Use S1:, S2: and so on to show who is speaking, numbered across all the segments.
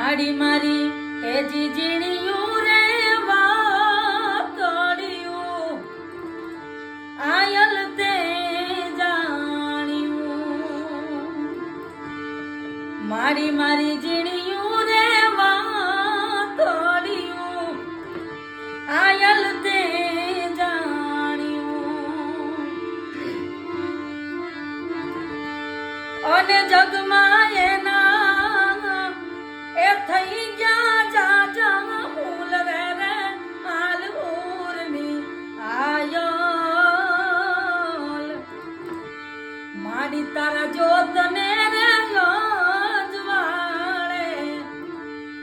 S1: માડી મારી હે જીણીયું રે વાતડિયું આયલ તે જાણ્યું માડી મારી જીણીયું રે વાતડિયું આયલ તે જાણ્યું અને જગમાં એના એ થઈ ગયા જાજા ફૂલ રે રે આલૂરની આયલ માડી તારા જોતને રે યોજવાળે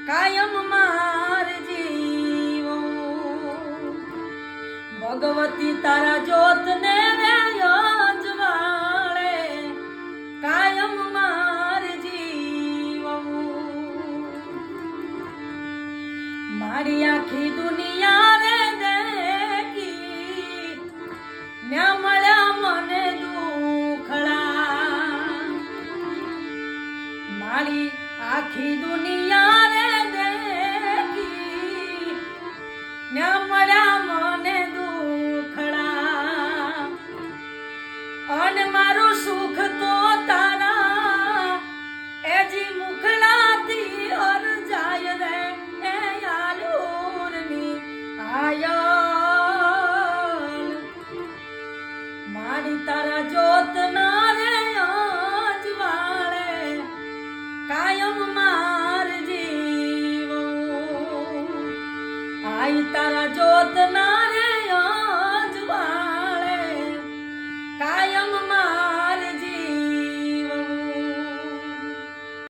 S1: કાયમ માર જીવું ભગવતી તારા જોતને રે યોજવાળે કાયમ માર જીવું મારી આખી દુનિયા રે દેખી ન્યા મળ્યા મને દુખડા મારી આખી દુનિયા રે દેખી ન્યા મળ્યા